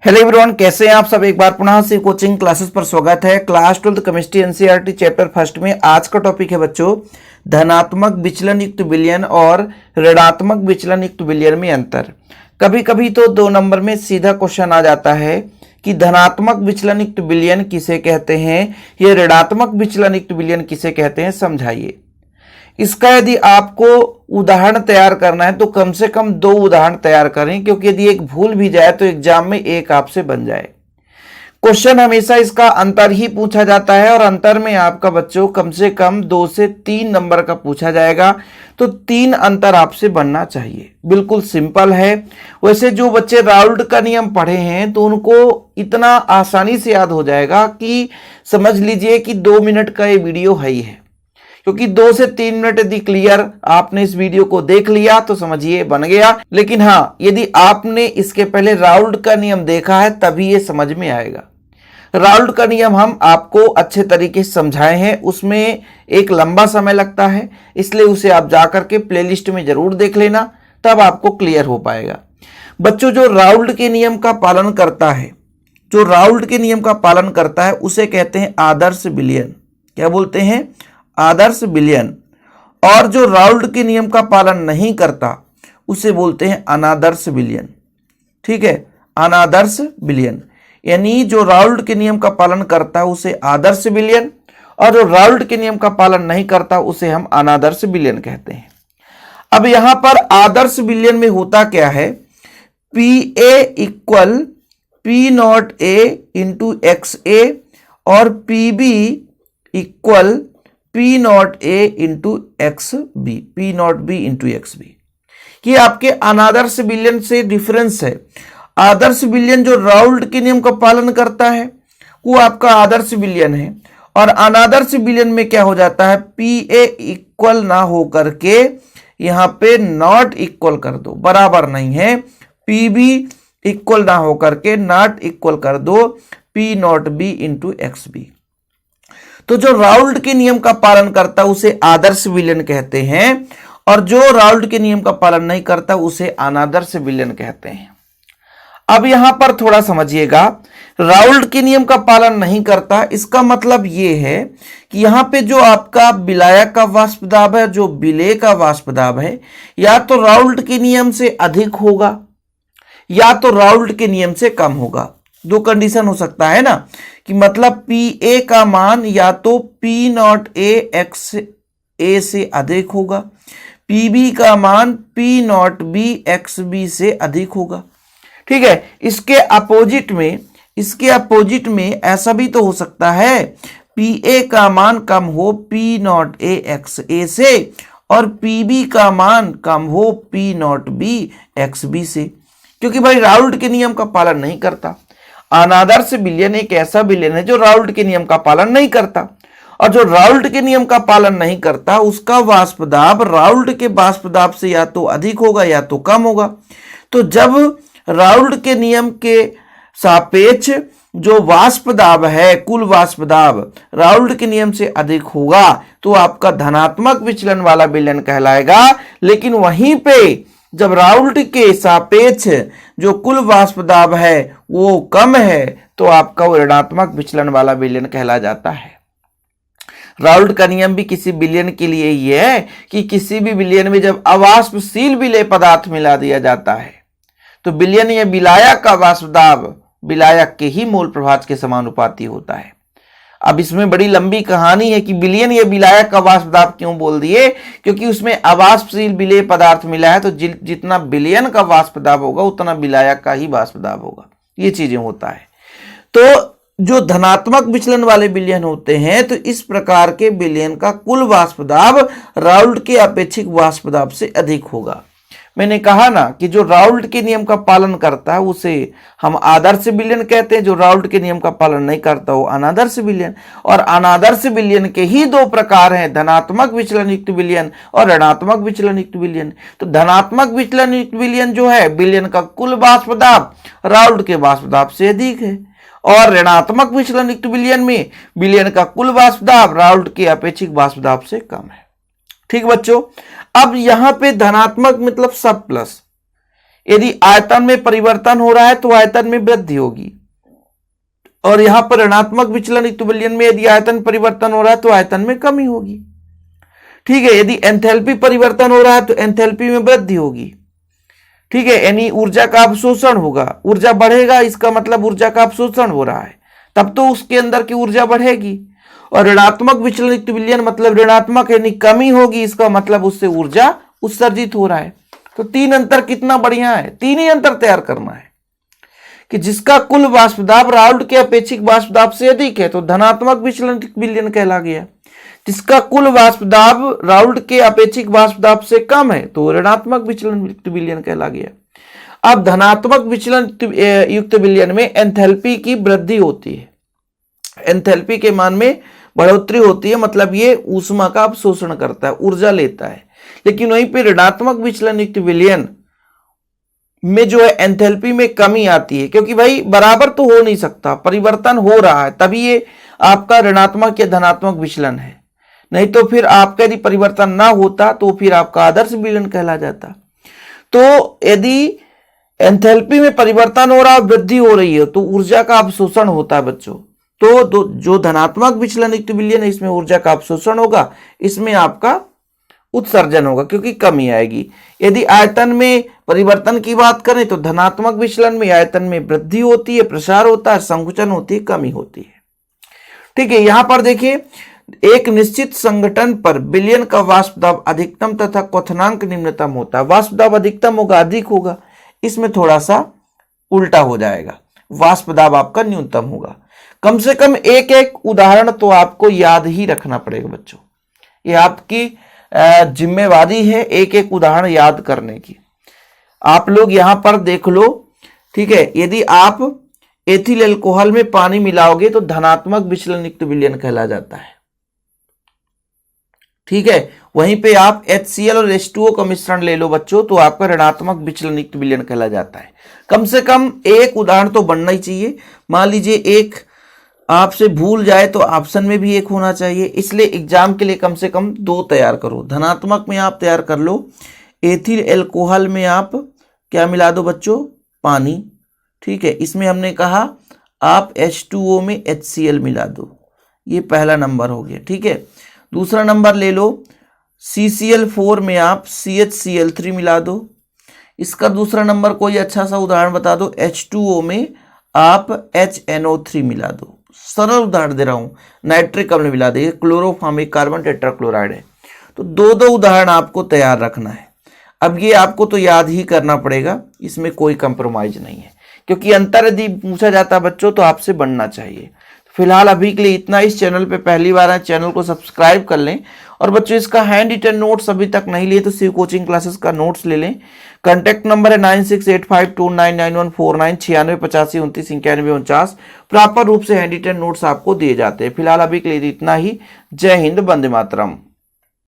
Hello everyone, कैसे हैं आप सब। एक बार पुनः से कोचिंग क्लासेस पर स्वागत है। Class 12 chemistry NCERT chapter first में आज का टॉपिक है बच्चों धनात्मक विचलन युक्त विलयन और ऋणात्मक विचलन युक्त विलयन में अंतर। कभी कभी तो 2 नंबर में सीधा क्वेश्चन आ जाता है कि धनात्मक विचलन युक्त विलयन किसे कहते हैं, ये ऋणात्मक विचलन युक्त विलयन किसे कहते हैं, समझाइए। इसका यदि आपको उदाहरण तैयार करना है तो कम से कम 2 उदाहरण तैयार करें, क्योंकि यदि एक भूल भी जाए तो एग्जाम में एक आपसे बन जाए। क्वेश्चन हमेशा इसका अंतर ही पूछा जाता है और अंतर में आपका बच्चों कम से कम 2 से 3 नंबर का पूछा जाएगा, तो 3 अंतर आपसे बनना चाहिए। बिल्कुल सिंपल है। वैसे जो बच्चे राउल्ट का नियम पढ़े हैं तो उनको इतना आसानी से याद हो जाएगा कि समझ लीजिए कि 2 मिनट का ये वीडियो है ही है, क्योंकि 2 से 3 मिनट यदि क्लियर आपने इस वीडियो को देख लिया तो समझिए बन गया। लेकिन हाँ, यदि आपने इसके पहले राउल्ट का नियम देखा है तभी ये समझ में आएगा। राउल्ट का नियम हम आपको अच्छे तरीके से समझाए हैं, उसमें एक लंबा समय लगता है, इसलिए उसे आप जाकर के प्लेलिस्ट में जरूर देख लेना, तब आपको क्लियर हो पाएगा। बच्चों, जो राउल्ट के नियम का पालन करता है, जो राउल्ट के नियम का पालन करता है उसे कहते हैं आदर्श विलयन। क्या बोलते हैं? आदर्श विलयन। और जो राउल्ट के नियम का पालन नहीं करता उसे बोलते हैं अनादर्श विलयन। ठीक है, अनादर्श विलयन। यानी जो राउल्ट के नियम का पालन करता है उसे आदर्श विलयन, और जो राउल्ट के नियम का पालन नहीं करता उसे हम अनादर्श विलयन कहते हैं। अब यहां पर आदर्श विलयन में होता क्या है, PA equal P0A into XA और PB equal P0A into XB, P0B into XB। ये आपके अनादर्श विलयन से डिफरेंस है। आदर्श विलयन जो राउल्ट के नियम का पालन करता है वो आपका आदर्श विलयन है, और अनादर्श विलयन में क्या हो जाता है, PA इक्वल ना हो करके यहां पे नॉट इक्वल कर दो, बराबर नहीं है। PB इक्वल ना हो करके नॉट इक्वल कर दो P0B इंटू XB। तो जो राउल्ट के नियम का पालन करता है उसे आदर्श विलयन कहते हैं, और जो राउल्ट के नियम का पालन नहीं करता उसे अनादर्श विलयन कहते हैं। अब यहां पर थोड़ा समझिएगा, राउल्ट के नियम का पालन नहीं करता, इसका मतलब यह है कि यहां पे जो आपका विलायक का वाष्प दाब है, जो विलेय का वाष्प दाब है, या तो राउल्ट के नियम से अधिक होगा या तो राउल्ट के नियम से कम होगा। 2 कंडीशन हो सकता है ना, कि मतलब PA का मान या तो P0A XA से अधिक होगा, PB का मान P0B XB से अधिक होगा। ठीक है, इसके अपोजिट में ऐसा भी तो हो सकता है, PA का मान कम हो P0A XA से और PB का मान कम हो P0B XB से, क्योंकि भाई राउल्ट के नियम का पालन नहीं करता। अनादर्श विलयन एक ऐसा विलयन है जो राउल्ट के नियम का पालन नहीं करता, और जो राउल्ट के नियम का पालन नहीं करता उसका वाष्प दाब राउल्ट के वाष्प दाब से या तो अधिक होगा या तो कम होगा। तो जब राउल्ट के नियम के सापेक्ष जो वाष्प दाब है, कुल वाष्प दाब राउल्ट के नियम से अधिक होगा तो आपका धनात्मक विचलन वाला विलयन कहलाएगा। लेकिन वहीं पे जब राउल्ट के सापेक्ष जो कुल वाष्प दाब है वो कम है तो आपका वो ऋणात्मक विचलन वाला विलयन कहला जाता है। राउल्ट का नियम भी किसी विलयन के लिए ही है कि किसी भी विलयन में जब अवाष्पशील विलेय पदार्थ मिला दिया जाता है तो विलयन या विलायक का वाष्प दाब विलायक के ही मूल प्रभाज के समानुपाती होता है। अब इसमें बड़ी लंबी कहानी है कि विलयन या विलायक का वाष्प दाब क्यों बोल दिए, क्योंकि उसमें अवाष्पशील विलेय पदार्थ मिला है, तो जितना विलयन का वाष्प दाब होगा उतना विलायक का ही वाष्प दाब होगा। ये चीजें होता है। तो जो धनात्मक विचलन वाले विलयन होते हैं तो इस प्रकार के विलयन का कुल वाष्प दाब राउल्ट के अपेक्षित वाष्प दाब से अधिक होगा। मैंने कहा ना कि जो राउल्ट के नियम का पालन करता है उसे हम आदर्श विलयन कहते हैं, जो राउल्ट के नियम का पालन नहीं करता वो अनादर्श विलयन। और अनादर्श विलयन के ही 2 प्रकार हैं, धनात्मक विचलन युक्त विलयन और ऋणात्मक विचलन युक्त विलयन। तो धनात्मक विचलन युक्त विलयन जो है, विलयन का कुल वाष्प दाब राउल्ट के वाष्प दाब से अधिक है, और ऋणात्मक विचलन युक्त विलयन में विलयन का कुल वाष्प दाब राउल्ट के अपेक्षित वाष्प दाब से कम है। ठीक बच्चों, अब यहां पे धनात्मक मतलब सब प्लस, यदि आयतन में परिवर्तन हो रहा है तो आयतन में वृद्धि होगी, और यहां पर ऋणात्मक विचलन युक्त विलयन में यदि आयतन परिवर्तन हो रहा है तो आयतन में कमी होगी। ठीक है, यदि एंथैल्पी परिवर्तन हो रहा है तो एंथैल्पी में वृद्धि होगी। ठीक है, यानी ऊर्जा का अवशोषण होगा, ऊर्जा बढ़ेगा, इसका मतलब ऊर्जा का अवशोषण हो रहा है, तब तो उसके अंदर की ऊर्जा बढ़ेगी। और ऋणात्मक विचलन युक्त विलयन मतलब ऋणात्मक यानी कमी होगी, इसका मतलब उससे ऊर्जा उत्सर्जित हो रहा है। तो तीन अंतर कितना बढ़िया है, तीन ही अंतर तैयार करना है कि जिसका कुल वाष्प दाब राउल्ट के अपेक्षिक वाष्प दाब से अधिक है तो धनात्मक विचलन युक्त विलयन कहला गया, जिसका कुल वाष्प दाब राउल्ट के अपेक्षिक वाष्प दाब से कम है तो ऋणात्मक विचलन युक्त विलयन कहला गया। अब धनात्मक विचलन युक्त विलयन में एंथैल्पी की वृद्धि होती है, एंथैल्पी के मान में बढ़ोतरी होती है, मतलब ये ऊष्मा का अवशोषण करता है, ऊर्जा लेता है। लेकिन वहीं पे ऋणात्मक विचलन युक्त विलयन में जो है एंथैल्पी में कमी आती है, क्योंकि भाई बराबर तो हो नहीं सकता, परिवर्तन हो रहा है तभी ये आपका ऋणात्मक या धनात्मक विचलन है, नहीं तो फिर आपका यदि परिवर्तन ना होता तो फिर आपका आदर्श विलयन कहला जाता। तो यदि एंथैल्पी में परिवर्तन हो रहा है, वृद्धि हो रही है, तो ऊर्जा का अवशोषण होता है बच्चों। तो जो धनात्मक विचलन युक्त विलयन है इसमें ऊर्जा का अवशोषण होगा, इसमें आपका उत्सर्जन होगा क्योंकि कमी आएगी। यदि आयतन में परिवर्तन की बात करें तो धनात्मक विचलन में आयतन में वृद्धि होती है, प्रसार होता है, संकुचन होती है, कमी होती है। ठीक है, यहां पर देखिए एक निश्चित संगठन पर विलयन का वाष्प दाब अधिकतम तथा क्वथनांक निम्नतम होता है। वाष्प दाब अधिकतम होगा, अधिक होगा, इसमें थोड़ा सा उल्टा हो जाएगा, वाष्प दाब आपका न्यूनतम होगा। कम से कम एक एक उदाहरण तो आपको याद ही रखना पड़ेगा बच्चों, ये आपकी जिम्मेवारी है एक एक उदाहरण याद करने की। आप लोग यहां पर देख लो। ठीक है, यदि आप एथिल अल्कोहल में पानी मिलाओगे तो धनात्मक विचलन युक्त विलयन कहला जाता है। ठीक है, वहीं पे आप HCl और H2O का मिश्रण ले लो बच्चों तो आपका ऋणात्मक विचलन युक्त विलयन कहला जाता है। कम से कम एक उदाहरण तो बनना ही चाहिए। मान लीजिए एक आपसे भूल जाए तो ऑप्शन में भी एक होना चाहिए, इसलिए एग्जाम के लिए कम से कम दो तैयार करो। धनात्मक में आप तैयार कर लो, एथिल अल्कोहल में आप क्या मिला दो बच्चों, पानी। ठीक है, इसमें हमने कहा आप H2O में HCl मिला दो, ये पहला नंबर हो गया। ठीक है, दूसरा नंबर ले लो, CCl4 में आप CHCl3 मिला दो। इसका दूसरा नंबर कोई अच्छा सा उदाहरण बता दो, H2O में आप HNO3 मिला दो। सरल उदाहरण दे रहा हूं, नाइट्रिक अम्ल मिला देंगे, क्लोरोफॉर्मिक कार्बन टेट्राक्लोराइड है। तो दो दो उदाहरण आपको तैयार रखना है। अब ये आपको तो याद ही करना पड़ेगा, इसमें कोई कंप्रोमाइज नहीं है, क्योंकि अंतर यदि पूछा जाता बच्चों तो आपसे बनना चाहिए। फिलहाल अभी के लिए इतना। इस चैनल पे पहली बार है, चैनल को सब्सक्राइब कर लें। और बच्चों इसका हैंड रिटन नोट्स अभी तक नहीं लिए तो शिव कोचिंग क्लासेस का नोट्स ले लें। कॉन्टैक्ट नंबर है 9685299149, 9685292949। प्रॉपर रूप से हैंड रिटन नोट्स आपको दिए जाते हैं। फिलहाल अभी के लिए इतना ही। जय हिंद, वंदे मातरम।